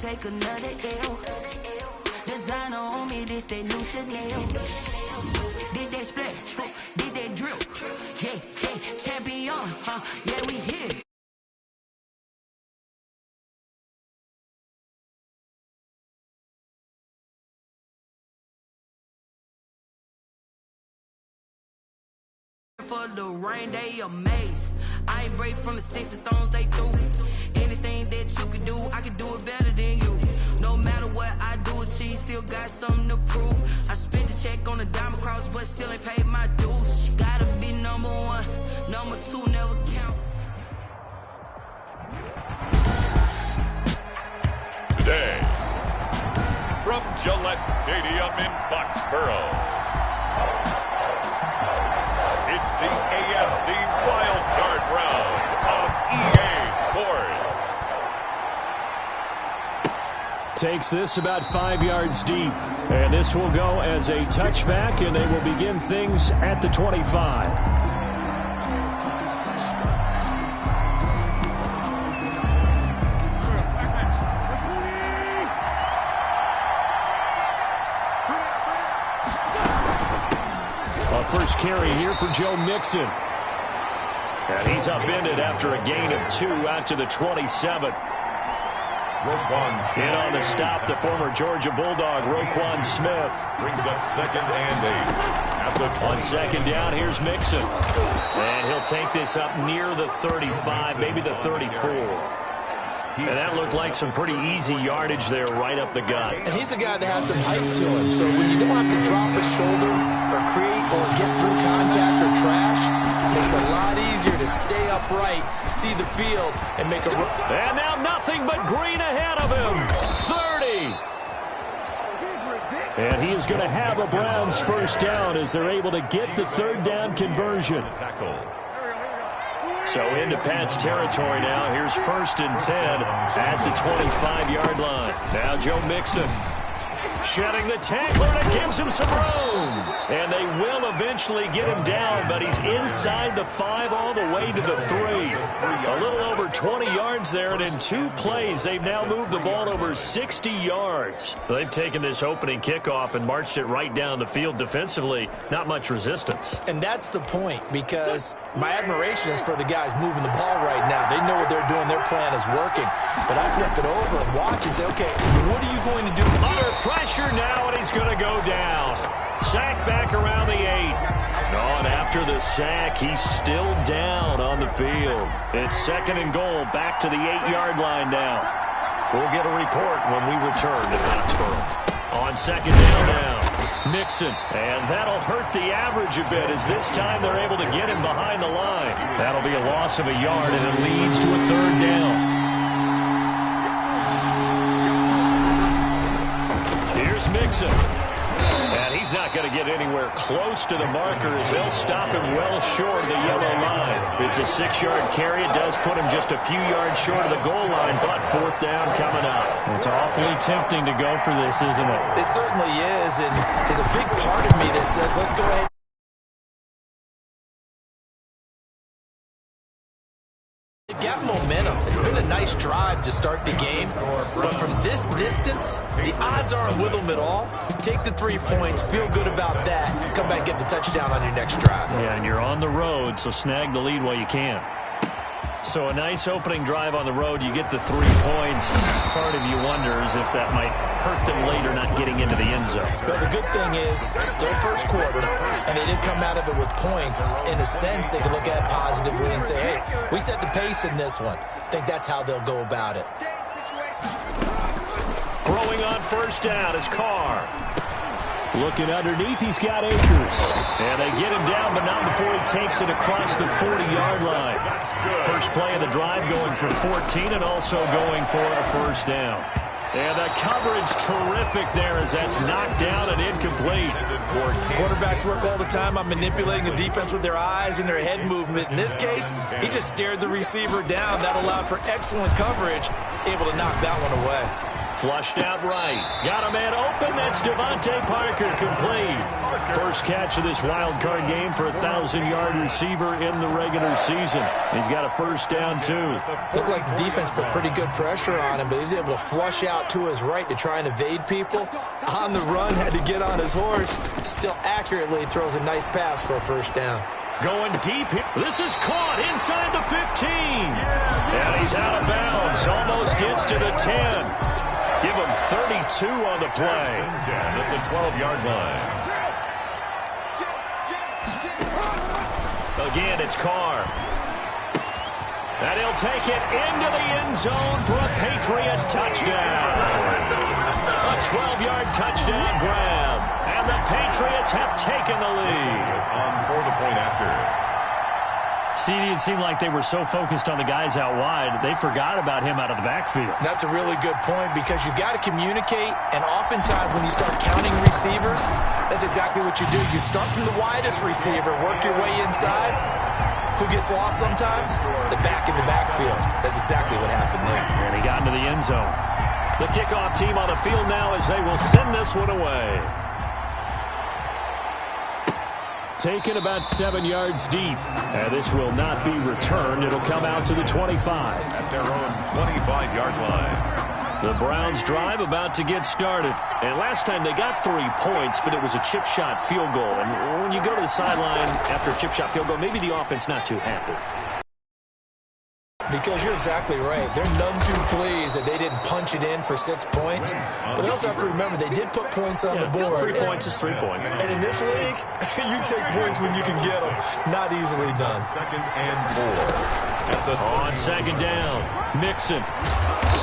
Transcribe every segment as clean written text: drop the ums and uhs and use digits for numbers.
take another L. Designer on me, this that new Chanel. Did that splash, did that drip. Yeah, champion, yeah, we here. For the rain, they amazed. I ain't break from the sticks and stones they threw. Anything that you can do, I can do it better than you. No matter what I do, achieve, still got something to prove. I spent the check on the diamond cross, but still ain't paid my dues. Gotta be number one, number two never count. Today, from Gillette Stadium in Foxborough, it's the AFC Wildcard Round of EA Sports. Takes this about 5 yards deep. And this will go as a touchback, and they will begin things at the 25. First carry here for Joe Mixon. And he's upended after a gain of 2 out to the 27. In on the stop, the former Georgia Bulldog, Roquan Smith. Brings up 2nd and 8. At the 20. On second down, here's Mixon. And he'll take this up near the 35, maybe the 34. And that looked like some pretty easy yardage there right up the gut. And he's a guy that has some height to him. So when you don't have to drop a shoulder or create or get through contact or trash, it makes it a lot easier to stay upright, see the field, and make a run. And now nothing but green ahead of him. 30. And he is going to have a Browns first down as they're able to get the third down conversion. So into Pat's territory now. Here's 1st and 10 at the 25-yard line. Now Joe Mixon shedding the tackler, and it gives him some room. And they will eventually get him down, but he's inside the 5 all the way to the 3. A little over 20 yards there, and in 2 plays, they've now moved the ball over 60 yards. They've taken this opening kickoff and marched it right down the field defensively. Not much resistance. And that's the point, because my admiration is for the guys moving the ball right now. They know what they're doing. Their plan is working. But I flip it over and watch and say, okay, what are you going to do? Under pressure now, and he's going to go down. Sack back around the 8. And after the sack, he's still down on the field. It's 2nd and goal, back to the 8-yard line now. We'll get a report when we return to Foxborough. On 2nd down now, Mixon. And that'll hurt the average a bit, as this time they're able to get him behind the line. That'll be a loss of a yard, and it leads to a 3rd down. Here's Mixon. And he's not going to get anywhere close to the marker, as they'll stop him well short of the yellow line. It's a 6-yard carry. It does put him just a few yards short of the goal line, but 4th down coming up. It's awfully tempting to go for this, isn't it? It certainly is, and there's a big part of me that says, let's go ahead. They've got momentum. It's been a nice drive to start the game, but from this distance, the odds aren't with them at all. Take the 3 points, feel good about that, come back and get the touchdown on your next drive. Yeah, and you're on the road, so snag the lead while you can. So a nice opening drive on the road. You get the 3 points. Part of you wonders if that might hurt them later not getting into the end zone. But the good thing is, still first quarter, and they did come out of it with points. In a sense, they can look at it positively and say, hey, we set the pace in this one. I think that's how they'll go about it. Throwing on 1st down is Carr. Looking underneath, he's got Akers. And they get him down, but not before he takes it across the 40-yard line. First play of the drive going for 14 and also going for a 1st down. And the coverage terrific there as that's knocked down and incomplete. Quarterbacks work all the time on manipulating the defense with their eyes and their head movement. In this case, he just stared the receiver down. That allowed for excellent coverage, able to knock that one away. Flushed out right. Got a man open. That's Devontae Parker, complete. First catch of this wild card game for a 1,000-yard receiver in the regular season. He's got a first down, too. Looked like the defense put pretty good pressure on him, but he's able to flush out to his right to try and evade people. On the run, had to get on his horse. Still accurately throws a nice pass for a first down. Going deep here. This is caught inside the 15. And he's out of bounds. Almost gets to the 10. Give him 32 on the play. At the 12-yard line. Again, it's Carr. And he'll take it into the end zone for a Patriot touchdown. A 12-yard touchdown grab. And the Patriots have taken the lead. For the point after. CD, it seemed like they were so focused on the guys out wide, they forgot about him out of the backfield. That's a really good point because you've got to communicate, and oftentimes when you start counting receivers, that's exactly what you do. You start from the widest receiver, work your way inside. Who gets lost sometimes? The back in the backfield. That's exactly what happened there. And he got into the end zone. The kickoff team on the field now as they will send this one away. Taken about 7 yards deep. And this will not be returned. It'll come out to the 25. At their own 25-yard line. The Browns drive about to get started. And last time they got 3 points, but it was a chip shot field goal. And when you go to the sideline after a chip shot field goal, maybe the offense not too happy. Because you're exactly right. They're none too pleased that they didn't punch it in for 6 points. But they also have to remember they did put points on the board. 3 points is 3 points. And in this league, you take points when you can get them. Not easily done. 2nd and 4. On second down, Mixon.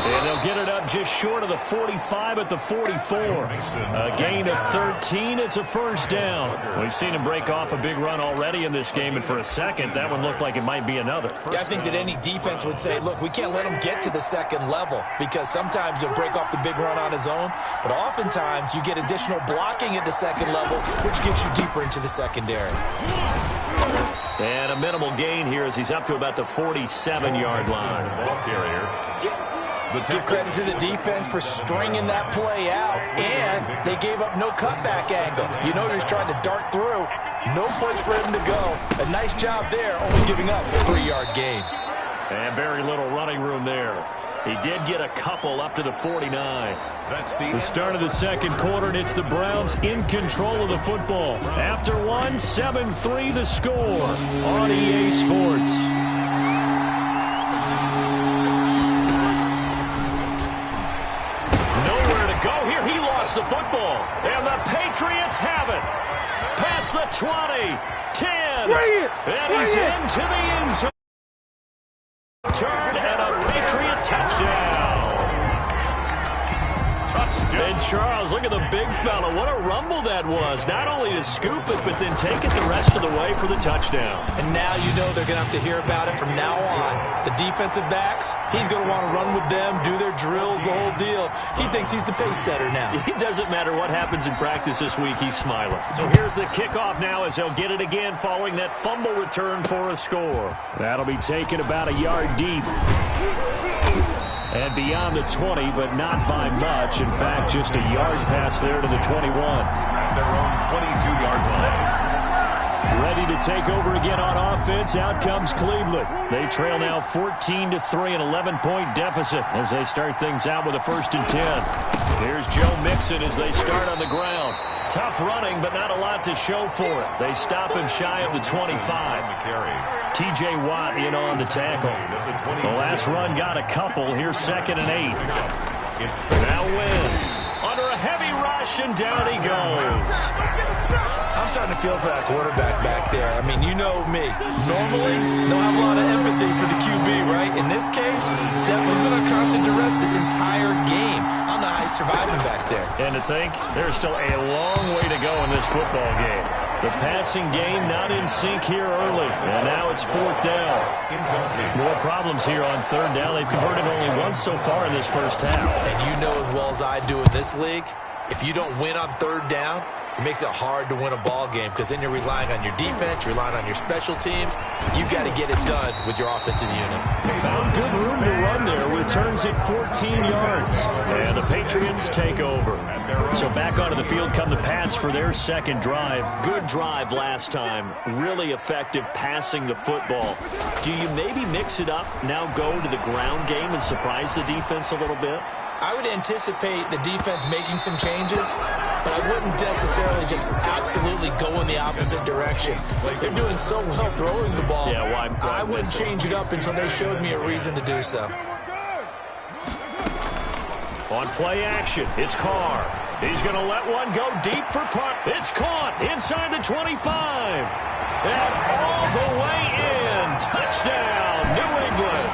And they'll get it up just short of the 45 at the 44. A gain of 13. It's a first down. We've seen him break off a big run already in this game, and for a second, that one looked like it might be another. Yeah, I think that any defense would say, look, we can't let him get to the second level because sometimes he'll break off the big run on his own, but oftentimes you get additional blocking at the second level, which gets you deeper into the secondary. And a minimal gain here as he's up to about the 47-yard line. Ball carrier. Give credit to the defense for stringing that play out, and they gave up no cutback angle. You know he's trying to dart through. No place for him to go. A nice job there, only giving up a 3-yard gain. And very little running room there. He did get a couple up to the 49. That's the start of the second quarter, and it's the Browns in control of the football. After one, 7-3 the score on EA Sports. The football, and the Patriots have it. Past the 20, 10, and he's into the end zone. Turn and a Patriot touchdown. And Charles, look at the big fella. What a rumble that was. Not only to scoop it, but then take it the rest of the way for the touchdown. And now you know they're going to have to hear about it from now on. The defensive backs, he's going to want to run with them, do their drills, the whole deal. He thinks he's the pace setter now. It doesn't matter what happens in practice this week, he's smiling. So here's the kickoff now as they'll get it again following that fumble return for a score. That'll be taken about a yard deep. And beyond the 20, but not by much. In fact, just a yard pass there to the 21. Their own 22-yard line. Ready to take over again on offense. Out comes Cleveland. They trail now 14-3, an 11-point deficit as they start things out with a 1st and 10. Here's Joe Mixon as they start on the ground. Tough running, but not a lot to show for it. They stop him shy of the 25. T.J. Watt in on the tackle. The last run got a couple. Here's 2nd and 8. Now wins. Under a heavy rush, and down he goes. I'm starting to feel for that quarterback back there. I mean, you know me. Normally, don't have a lot of empathy for the QB, right? In this case, definitely been on constant duress this entire game. I don't know how he's surviving back there. And to think, there's still a long way to go in this football game. The passing game not in sync here early. And now it's 4th down. More problems here on 3rd down. They've converted only once so far in this first half. And you know as well as I do in this league, if you don't win on 3rd down, it makes it hard to win a ball game because then you're relying on your defense, you're relying on your special teams. You've got to get it done with your offensive unit. Found good room to run there. Returns it 14 yards. And the Patriots Patriots take over. So back onto the field come the Pats for their second drive. Good drive last time. Really effective passing the football. Do you maybe mix it up, now go to the ground game and surprise the defense a little bit? I would anticipate the defense making some changes, but I wouldn't necessarily just absolutely go in the opposite direction. They're doing so well throwing the ball. Yeah, why I wouldn't change it up until they showed me a reason to do so. On play action, it's Carr. He's going to let one go deep for Park. It's caught inside the 25. And all the way in. Touchdown, New England.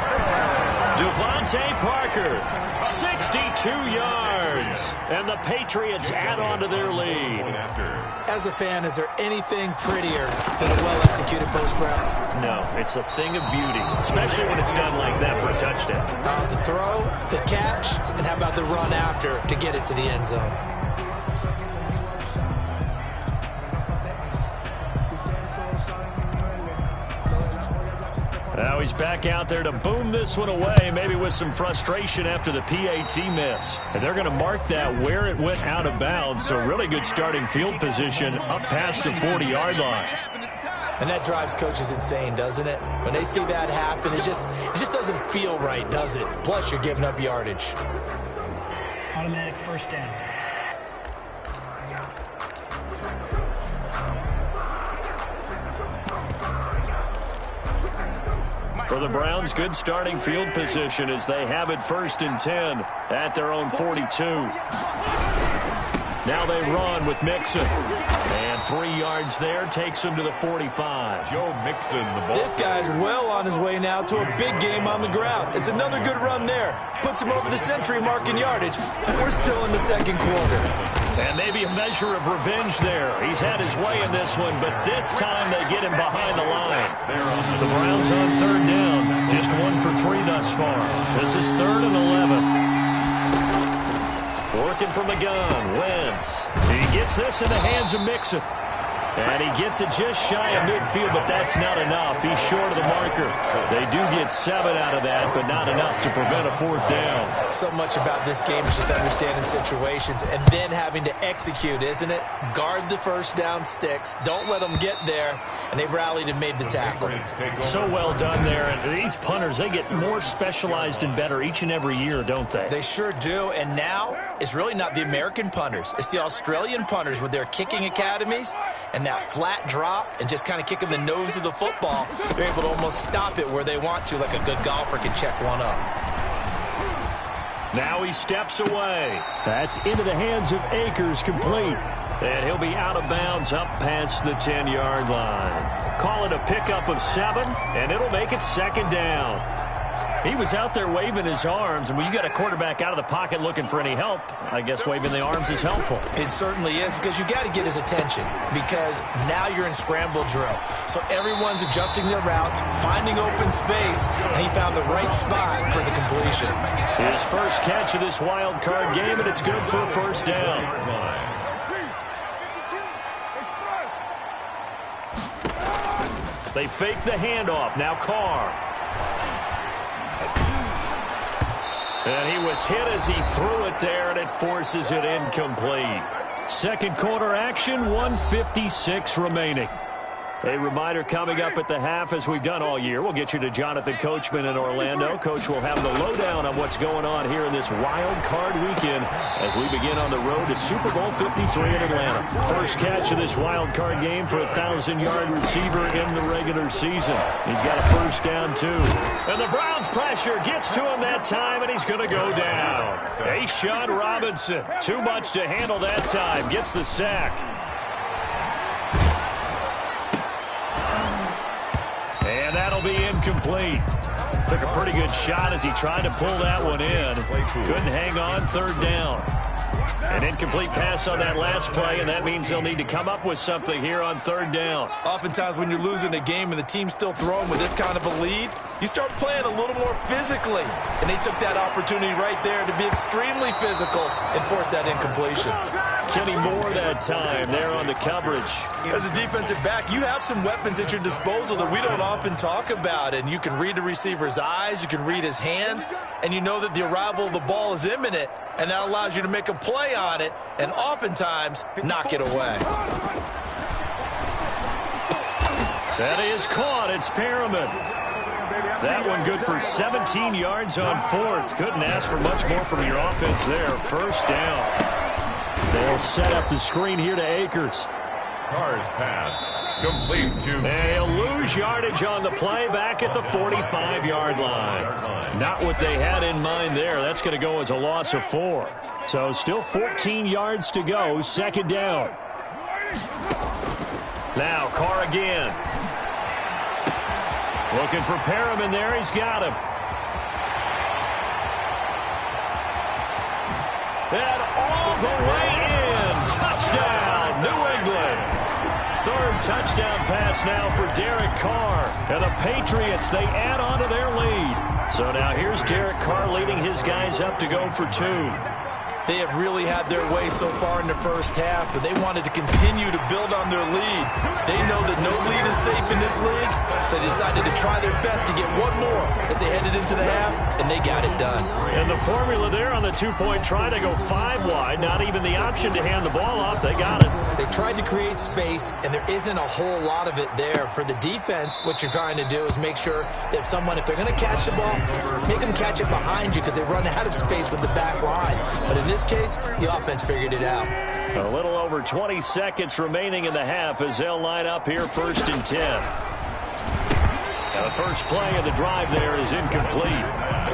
Devontae Parker, 62 yards. And the Patriots add on to their lead. As a fan, is there anything prettier than a well-executed post route? No, it's a thing of beauty, especially when it's done like that for a touchdown. The throw, the catch, and how about the run after to get it to the end zone? Now he's back out there to boom this one away, maybe with some frustration after the PAT miss. And they're going to mark that where it went out of bounds, so really good starting field position up past the 40-yard line. And that drives coaches insane, doesn't it? When they see that happen, it just doesn't feel right, does it? Plus, you're giving up yardage. Automatic first down. For the Browns, good starting field position as they have it 1st and 10 at their own 42. Now they run with Mixon. And 3 yards there takes him to the 45. Joe Mixon, the ball. This guy's well on his way now to a big game on the ground. It's another good run there. Puts him over the century mark in yardage. And we're still in the second quarter. And maybe a measure of revenge there. He's had his way in this one, but this time they get him behind the line. The Browns on 3rd down. Just 1 for 3 thus far. This is 3rd and 11. Working from the gun, Wentz. He gets this in the hands of Mixon. And he gets it just shy of midfield, but that's not enough. He's short of the marker. They do get 7 out of that, but not enough to prevent a 4th down. So much about this game is just understanding situations and then having to execute, isn't it? Guard the first down sticks. Don't let them get there. And they rallied and made the tackle. So well done there. And these punters, they get more specialized and better each and every year, don't they? They sure do. And now it's really not the American punters. It's the Australian punters with their kicking academies and that flat drop and just kind of kicking the nose of the football. They're able to almost stop it where they want to, like a good golfer can check one up. Now he steps away. That's into the hands of Akers, complete. And he'll be out of bounds up past the 10-yard line. Call it a pickup of 7, and it'll make it 2nd down. He was out there waving his arms, and when you got a quarterback out of the pocket looking for any help, I guess waving the arms is helpful. It certainly is, because you got to get his attention, because now you're in scramble drill. So everyone's adjusting their routes, finding open space, and he found the right spot for the completion. His first catch of this wild card game, and it's good for a 1st down. They fake the handoff. Now Carr. And he was hit as he threw it there, and it forces it incomplete. Second quarter action, 1:56 remaining. A reminder coming up at the half, as we've done all year. We'll get you to Jonathan Coachman in Orlando. Coach will have the lowdown on what's going on here in this wild card weekend as we begin on the road to Super Bowl 53 in Atlanta. First catch of this wild card game for a 1,000-yard receiver in the regular season. He's got a 1st down, too. And the Browns pressure gets to him that time, and he's going to go down. A'Shawn Robinson, too much to handle that time, gets the sack. And that'll be incomplete. Took a pretty good shot as he tried to pull that one in. Couldn't hang on, 3rd down. An incomplete pass on that last play, and that means they'll need to come up with something here on 3rd down. Oftentimes when you're losing a game and the team's still throwing with this kind of a lead, you start playing a little more physically. And they took that opportunity right there to be extremely physical and force that incompletion. Kenny Moore that time there on the coverage. As a defensive back, you have some weapons at your disposal that we don't often talk about. And you can read the receiver's eyes, you can read his hands, and you know that the arrival of the ball is imminent. And that allows you to make a play on it and oftentimes knock it away. That is caught. It's Perriman. That one good for 17 yards on fourth. Couldn't ask for much more from your offense there. First down. They'll set up the screen here to Akers. Carr's pass complete to... And he'll lose yardage on the play back at the 45-yard line. Not what they had in mind there. That's going to go as a loss of 4. So still 14 yards to go. Second down. Now Carr again. Looking for Perriman there. He's got him. And all the way in. Touchdown, New England. Third touchdown pass now for Derek Carr. And the Patriots, they add on to their lead. So now here's Derek Carr leading his guys up to go for 2. They have really had their way so far in the first half, but they wanted to continue to build on their lead. They know that no lead is safe in this league, so they decided to try their best to get one more as they headed into the half, and they got it done. And the formula there on the two-point try to go 5 wide, not even the option to hand the ball off. They got it. They tried to create space, and there isn't a whole lot of it there. For the defense, what you're trying to do is make sure that if they're going to catch the ball, make them catch it behind you because they run out of space with the back line. But in this case, the offense figured it out. A little over 20 seconds remaining in the half as they'll line up here first and 10. Now the first play of the drive there is incomplete.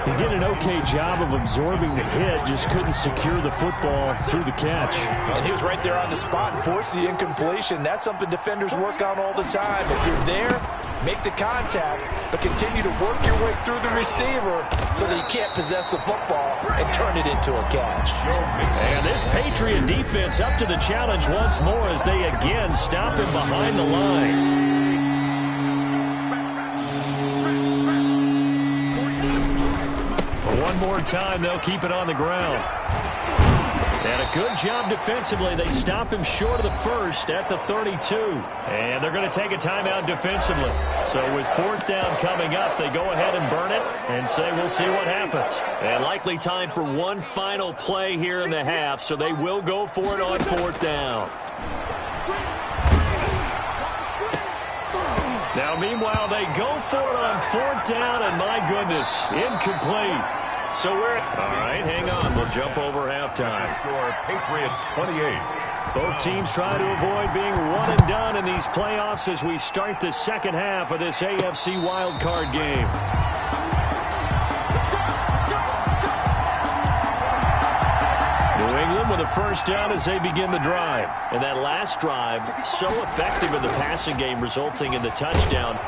He did an okay job of absorbing the hit, just couldn't secure the football through the catch. And he was right there on the spot and forced the incompletion. That's something defenders work on all the time. If you're there, make the contact, but continue to work your way through the receiver so that you can't possess the football and turn it into a catch. And this Patriot defense up to the challenge once more as they again stop him behind the line. One more time, they'll keep it on the ground. And a good job defensively. They stop him short of the first at the 32. And they're going to take a timeout defensively. So with fourth down coming up, they go ahead and burn it and say we'll see what happens. And likely time for one final play here in the half, so they will go for it on fourth down. Now, meanwhile, they go for it on fourth down, and my goodness, incomplete. So we're... All right, hang on. We'll jump over halftime. Score Patriots 28. Both teams try to avoid being one and done in these playoffs as we start the second half of this AFC wildcard game. New England with a first down as they begin the drive. And that last drive, so effective in the passing game, resulting in the touchdown.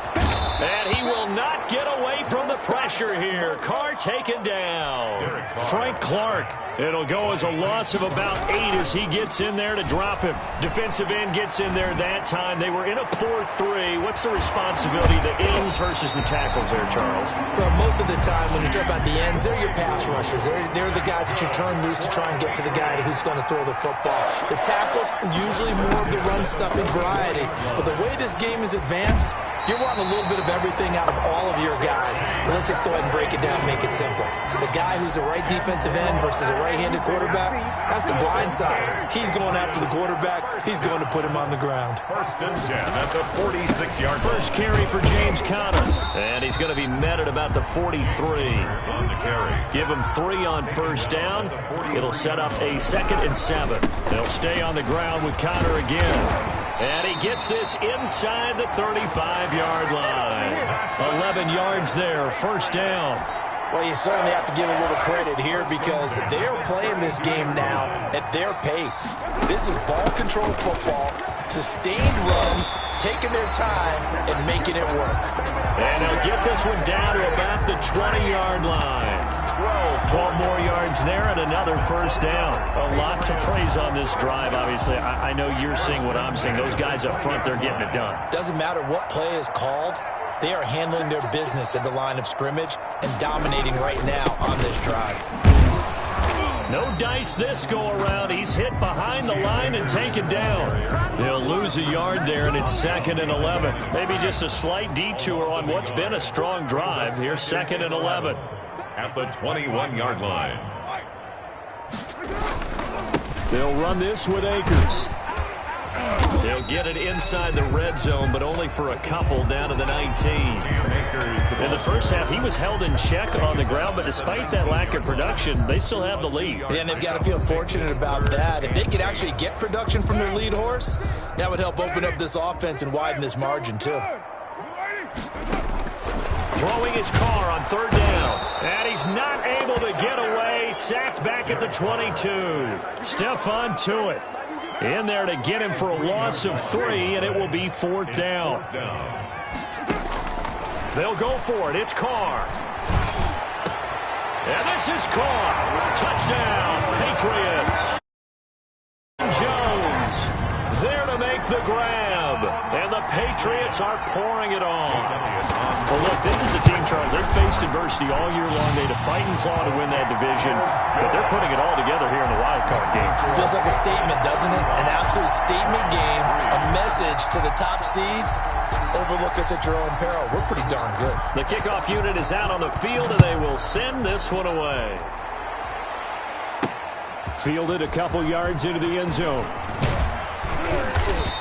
And he will not get away from the pressure here. Carr taken down. Frank Clark. It'll go as a loss of about 8 as he gets in there to drop him. Defensive end gets in there that time. They were in a 4-3. What's the responsibility of the ends versus the tackles there, Charles? Well, most of the time when you talk about the ends, they're your pass rushers. They're the guys that you turn loose to try and get to the guy who's going to throw the football. The tackles, usually more of the run-stuffing variety. But the way this game is advanced, you're wanting a little bit of everything out of all of your guys. But let's just go ahead and break it down and make it simple. The guy who's the right defensive end versus a right-handed quarterback, that's the blind side. He's going after the quarterback. He's going to put him on the ground. First and 10 at the 46-yard line. First carry for James Conner. And he's going to be met at about the 43. On the carry. Give him 3 on first down. It'll set up a 2nd and 7. They'll stay on the ground with Conner again. And he gets this inside the 35-yard line. 11 yards there, first down. Well, you certainly have to give a little credit here because they're playing this game now at their pace. This is ball control football, sustained runs, taking their time, and making it work. And they'll get this one down to about the 20-yard line. 12 more yards there and another first down. A lot to praise on this drive, obviously. I know you're seeing what I'm seeing. Those guys up front, they're getting it done. Doesn't matter what play is called. They are handling their business at the line of scrimmage and dominating right now on this drive. No dice this go-around. He's hit behind the line and taken down. They'll lose a yard there, and it's 2nd and 11. Maybe just a slight detour on what's been a strong drive. Here's 2nd and 11. At the 21-yard line. They'll run this with Akers. They'll get it inside the red zone, but only for a couple down to the 19. In the first half, he was held in check on the ground, but despite that lack of production, they still have the lead. Yeah, and they've got to feel fortunate about that. If they could actually get production from their lead horse, that would help open up this offense and widen this margin, too. Throwing his car on 3rd down. And he's not able to get away. Sacked back at the 22. Stephon Tuitt in there to get him for a loss of 3, and it will be 4th down. They'll go for it. It's Carr. And this is Carr. Touchdown, Patriots. Jones there to make the grab. And the Patriots are pouring it on. Well, look, this is a team, Charles. They've faced adversity all year long. They had to fight and claw to win that division. But they're putting it all together here in the wild card game. Feels like a statement, doesn't it? An absolute statement game. A message to the top seeds. Overlook us at your own peril. We're pretty darn good. The kickoff unit is out on the field, and they will send this one away. Fielded a couple yards into the end zone.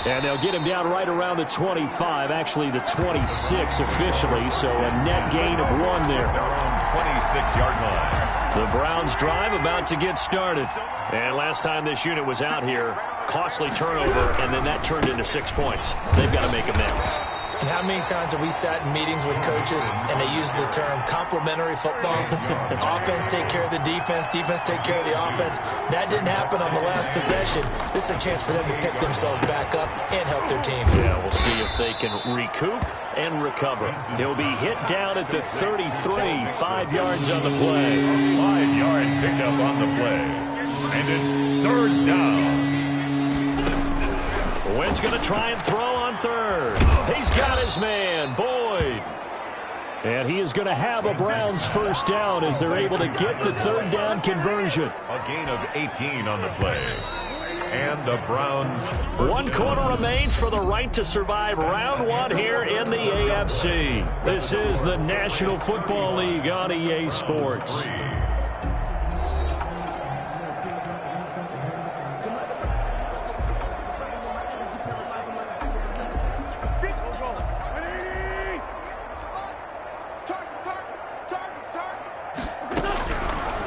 And they'll get him down right around the 25, actually the 26 officially, so a net gain of 1 there. Their own 26-yard line. The Browns drive about to get started. And last time this unit was out here, costly turnover, and then that turned into 6 points. They've got to make amends. And how many times have we sat in meetings with coaches and they use the term complementary football? Offense take care of the defense, defense take care of the offense. That didn't happen on the last possession. This is a chance for them to pick themselves back up and help their team. Yeah, we'll see if they can recoup and recover. He'll be hit down at the 33, 5 yards on the play. 5-yard pickup on the play. And it's 3rd down. Wynn's going to try and throw on 3rd. He's got his man, Boyd. And he is going to have a Browns 1st down as they're able to get the 3rd down conversion. A gain of 18 on the play. And the Browns. 1 quarter remains for the right to survive round 1 here in the AFC. This is the National Football League on EA Sports.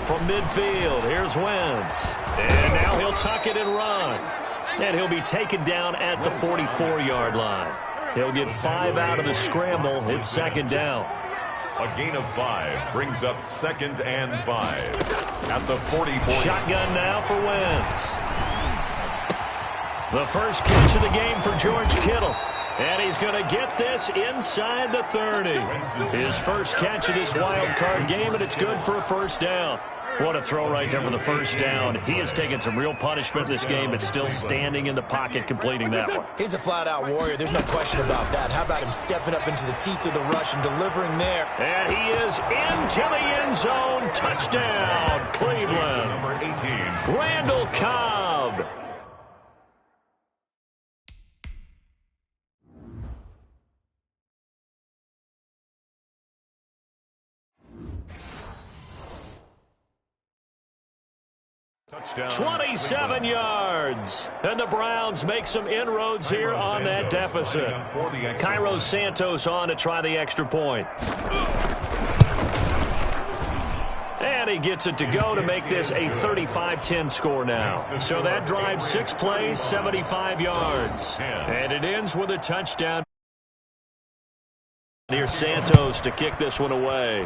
From midfield, here's Wentz. And now he'll tuck it and run. And he'll be taken down at the 44-yard line. He'll get 5 out of the scramble. It's 2nd down. A gain of 5 brings up 2nd and 5. At the 44. Shotgun now for Wentz. The first catch of the game for George Kittle. And he's going to get this inside the 30. His first catch of this wild card game, and it's good for a 1st down. What a throw right there for the 1st down. He has taken some real punishment in this game, but still standing in the pocket completing that one. He's a flat-out warrior. There's no question about that. How about him stepping up into the teeth of the rush and delivering there? And he is into the end zone. Touchdown, Cleveland. Number 18. Randall Cobb. Touchdown. 27 yards. And the Browns make some inroads here on that deficit. Cairo Santos on to try the extra point. And he gets it to go to make this a 35-10 score now. So that drives 6 plays, 75 yards. And it ends with a touchdown. Here's Santos to kick this one away.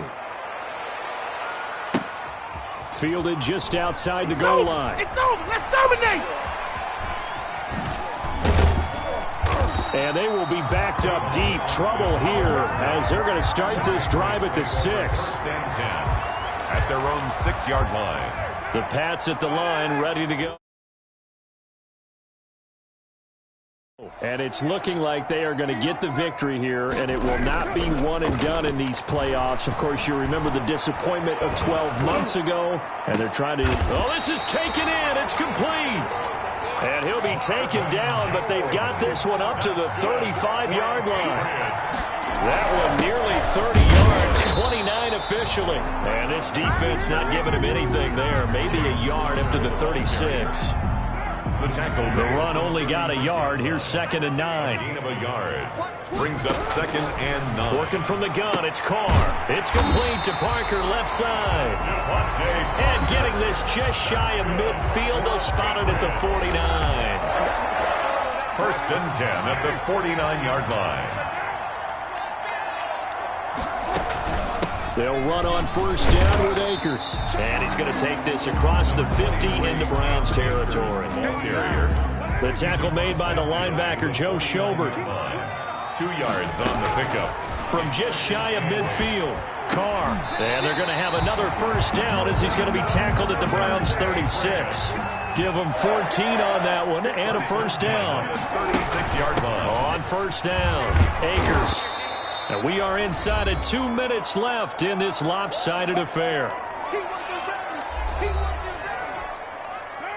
Fielded just outside the goal line. It's over. Let's dominate. And they will be backed up deep. Trouble here as they're going to start this drive at the 6. At their own 6-yard line. The Pats at the line ready to go. And it's looking like they are going to get the victory here, and it will not be one and done in these playoffs. Of course, you remember the disappointment of 12 months ago, and they're trying to... Oh, this is taken in. It's complete. And he'll be taken down, but they've got this one up to the 35-yard line. That one nearly 30 yards, 29 officially. And this defense not giving him anything there, maybe a yard up to the 36. The run only got a yard. Here's 2nd and 9. Gain of a yard. Brings up 2nd and 9. Working from the gun, it's Carr. It's complete to Parker, left side. And getting this just shy of midfield. They'll spot it at the 49. 1st and 10 at the 49-yard line. They'll run on 1st down with Akers. And he's going to take this across the 50 into Browns territory. The tackle made by the linebacker, Joe Schobert. 2 yards on the pickup. From just shy of midfield, Carr. And they're going to have another 1st down as he's going to be tackled at the Browns 36. Give them 14 on that one and a 1st down. 36-yard line. On 1st down, Akers. And we are inside of 2 minutes left in this lopsided affair.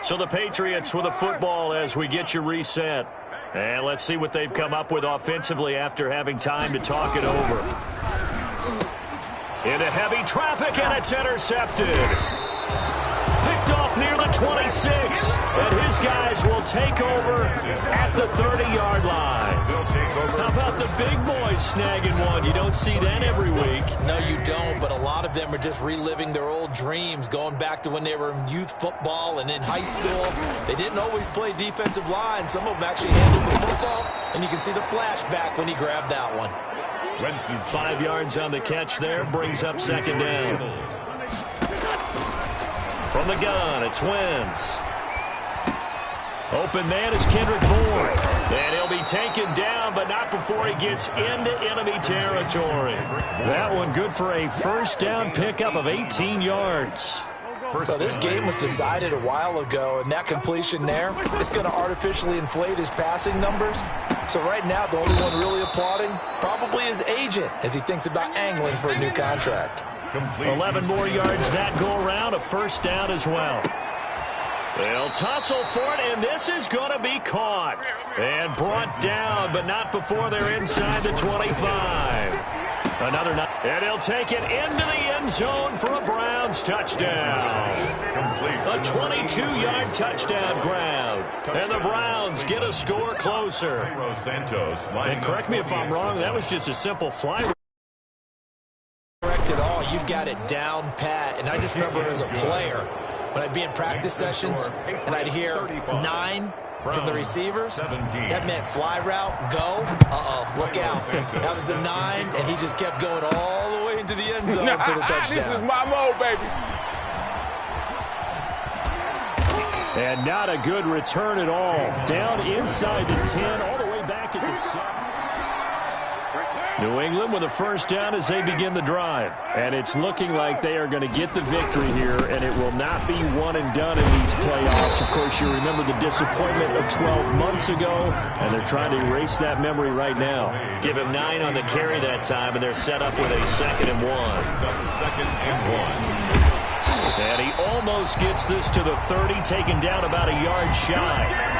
So the Patriots with a football as we get you reset. And let's see what they've come up with offensively after having time to talk it over. Into heavy traffic, and it's intercepted. Picked off near the 26. And his guys will take over at the 30-yard line. How about the big boys snagging one? You don't see that every week. No, you don't, but a lot of them are just reliving their old dreams, going back to when they were in youth football and in high school. They didn't always play defensive line. Some of them actually handled the football, and you can see the flashback when he grabbed that one. Wentz's 5 yards on the catch there, brings up 2nd down. From the gun, it's Wentz. Open man is Kendrick Bourne. And he'll be taken down, but not before he gets into enemy territory. That one good for a 1st down pickup of 18 yards. Well, this game was decided a while ago, and that completion there is going to artificially inflate his passing numbers. So right now, the only one really applauding probably his agent as he thinks about angling for a new contract. 11 more yards that go around, a 1st down as well. They'll tussle for it, and this is going to be caught. And brought down, but not before they're inside the 25. Another, and he'll take it into the end zone for a Browns touchdown. A 22-yard touchdown grab. And the Browns get a score closer. And correct me if I'm wrong, that was just a simple fly. Correct at all. You've got it down pat. And I just remember as a player, when I'd be in practice sessions and I'd hear 9 from the receivers, that meant fly route, go, look out. That was the 9, and he just kept going all the way into the end zone for the touchdown. This is my mode, baby. And not a good return at all. Down inside the 10, all the way back at the 7. New England with a 1st down as they begin the drive. And it's looking like they are going to get the victory here, and it will not be one and done in these playoffs. Of course, you remember the disappointment of 12 months ago, and they're trying to erase that memory right now. Give him 9 on the carry that time, and they're set up with a 2nd and 1. 2nd and 1. And he almost gets this to the 30, taken down about a yard shy.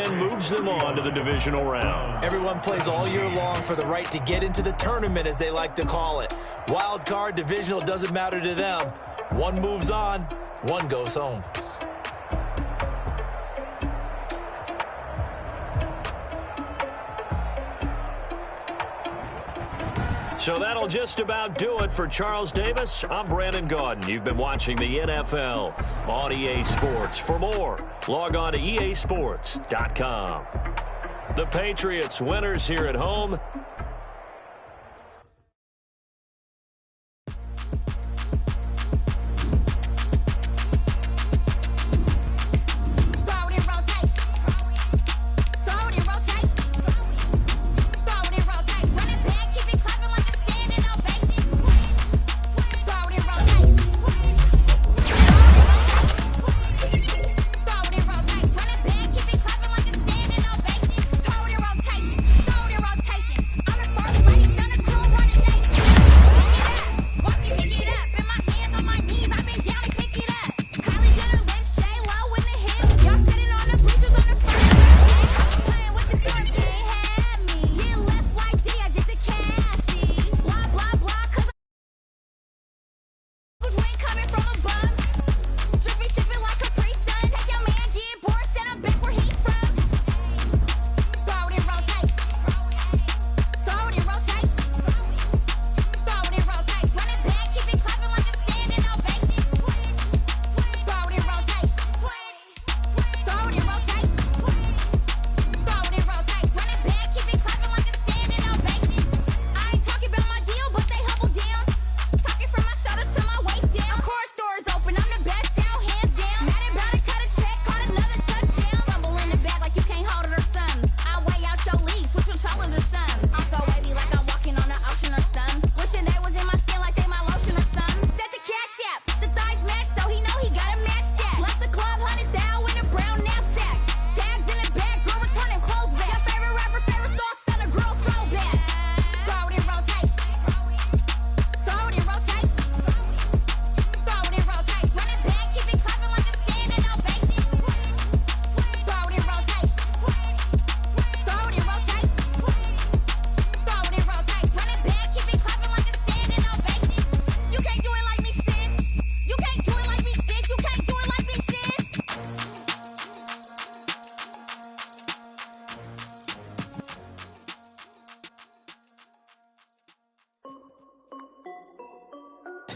Moves them on to the divisional round. Everyone plays all year long for the right to get into the tournament, as they like to call it. Wild card, divisional, doesn't matter to them. One moves on, one goes home. So that'll just about do it for Charles Davis. I'm Brandon Gaudin. You've been watching the NFL on EA Sports. For more, log on to easports.com. The Patriots winners here at home.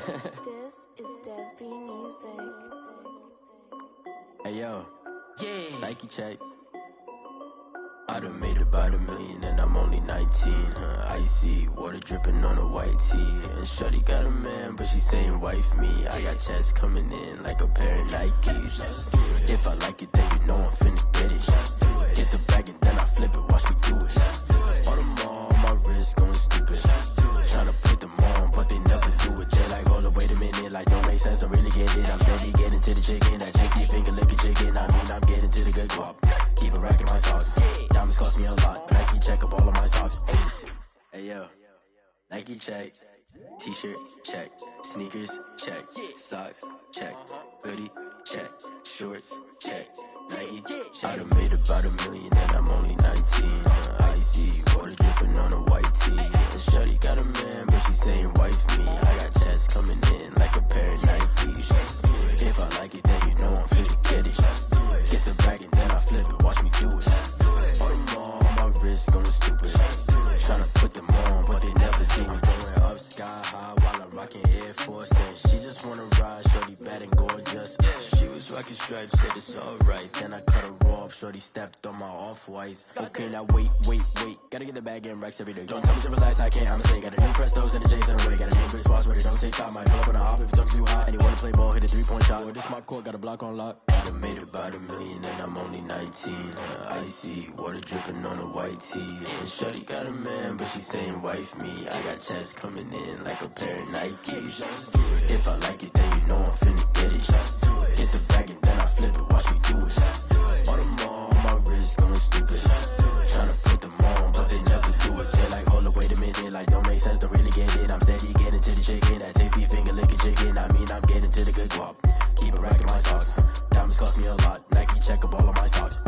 This is Dev B Music. Hey yo, Yeah. Nike check. I done made about $1 million and I'm only 19. Icy water dripping on a white tee. And shorty got a man, but she saying wife me. I got checks coming in like a pair of Nikes. If I like it, then you know I'm finna get it. Get the bag and then I flip it, watch me do it. All my wrist going stupid. Tryna put them on, but they never do it. They like, hold up, wait a minute, like don't make sense, don't really get it. I'm steady getting to the chicken, that tasty finger licking chicken. I mean, I'm getting to the good guap. Keep a rack in my socks. Diamonds cost me a lot. Nike check up all of my socks. Hey yo, Nike check. T-shirt check. Sneakers check. Socks check. Hoodie check. Shorts check. Nike. I done made about $1 million and I'm only 19. Icy water dripping on a white tee. And shorty got a man, but she saying wife me. I got checks coming in like a pair of Nikes. If I like it, then you know I'm finna get it. Get the bag and then I flip it, watch me do it. All my wrist going stupid. Tryna put them on, but they never do it. Going up sky high while I'm rocking Air Force. And she just wanna ride, shorty bad and gorgeous. She was rocking stripes, said it's alright. Then I cut her off, shorty stepped on my off-whites. Okay, now wait. Gotta get the bag and racks every day. Don't tell me to relax, I can't, I'ma say. Got a new Prestos and the J's in the way. Got a new Chris Foss, but it don't take time. Might pull up on a hop if it talks too hot. And you wanna play ball, hit a 3-point shot. Or this my court, got a block on lock. I done made about $1 million and I'm only 19. Icy water dripping on a white tee. And shorty got a man, but she saying wife me. I got checks coming in like a pair of Nikes. If I like it, then you know I'm finna get it. Hit the bag and then I flip it, watch me do it. All my wrist going stupid. Tryna put them on, but they never do it. They like, hold up, wait a minute, like don't make sense, don't really get it. I'm steady getting to the chicken, that tasty finger licking chicken. I mean, I'm getting to the good guap. Keep a rack in my socks. Diamonds cost me a lot. Nike check up all of my stocks.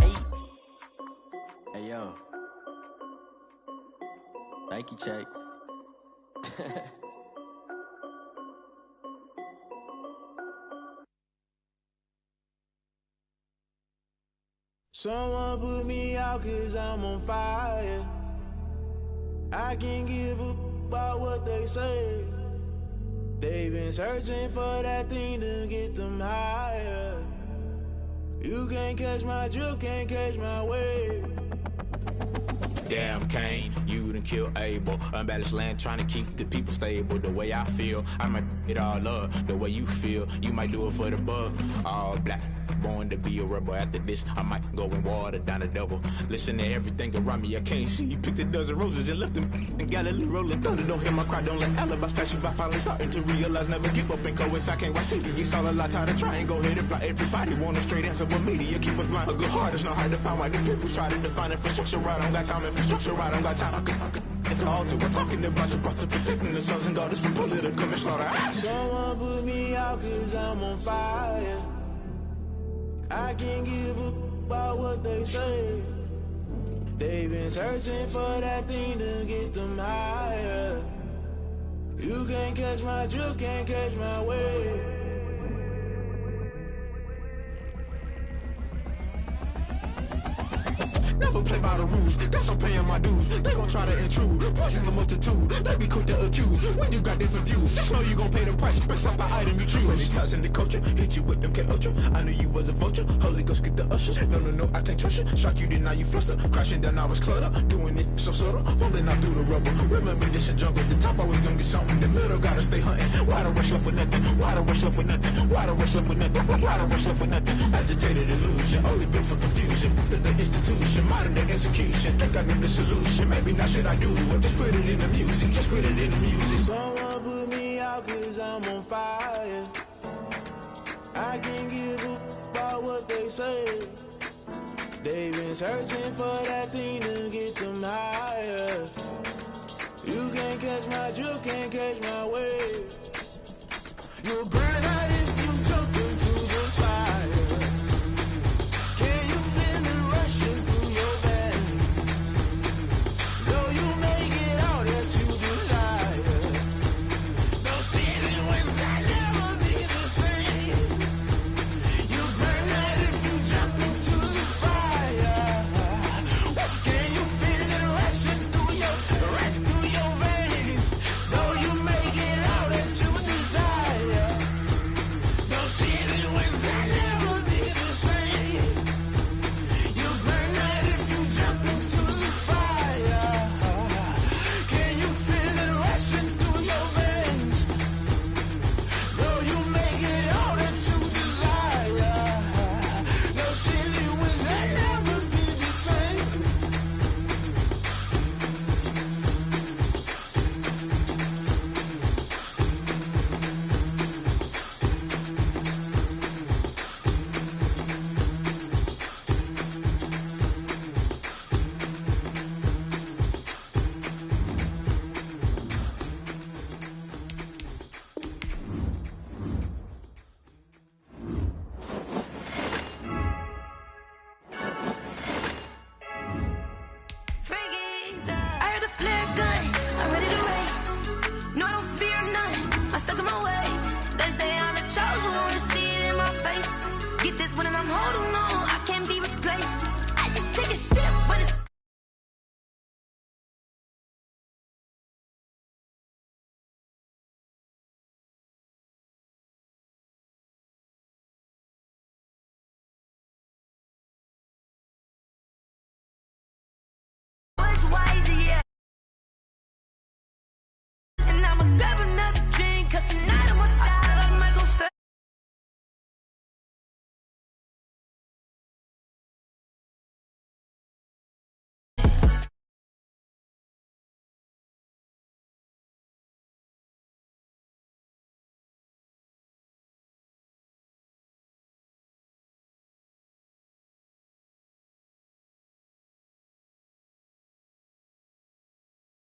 Hey yo, Nike check. Someone put me out 'cause I'm on fire. I can't give up about what they say. They've been searching for that thing to get them higher. You can't catch my drip, can't catch my wave. Damn Kane, you done killed Abel. Unbalanced land trying to keep the people stable. The way I feel, I might it all up. The way you feel, you might do it for the buck. All black, born to be a rebel. After this, I might go and water down the devil. Listen to everything around me, I can't see. Picked a dozen roses and left them in Galilee rolling thunder. Don't hear my cry, don't let alibis pass you by. Finally starting to realize, never give up and coincide. Can't watch TV, it's all a lot. Tired of trying, go ahead and fly. Everybody want a straight answer, but media keep us blind. A good heart is not hard to find. Why the people try to define infrastructure right? I don't got time, infrastructure right, I don't got time. I could into altar. We're talking about you brought to protecting the sons and daughters from political manslaughter. Someone put me out 'cause I'm on fire. I can't give up about what they say. They've been searching for that thing to get them higher. You can't catch my drip, can't catch my wave. Never play by the rules, guess I'm paying my dues. They gon' try to intrude, poison the multitude. They be quick to accuse, when you got different views. Just know you gon' pay the price, based off the item you choose. Many times in the culture, hit you with MK Ultra. I knew you was a vulture, Holy Ghost get the ushers. No, I can't trust you. Shock you, then now you fluster. Crashing down, I was cluttered. Doing this so subtle, falling out through the rubble. Remember this in jungle, the top I was gonna get something. The middle gotta stay hunting. Why the rush left for nothing? Why the rush left for nothing? Why the rush left for nothing? Why the rush left for nothing? Agitated illusion, only built for confusion. The institution, modern day execution. Think I knew the solution. Maybe now should I do it? Just put it in the music. Just put it in the music. Someone put me out 'cause I'm on fire. I can't give up about what they say. They've been searching for that thing to get them higher. You can't catch my drip, can't catch my wave. You're great.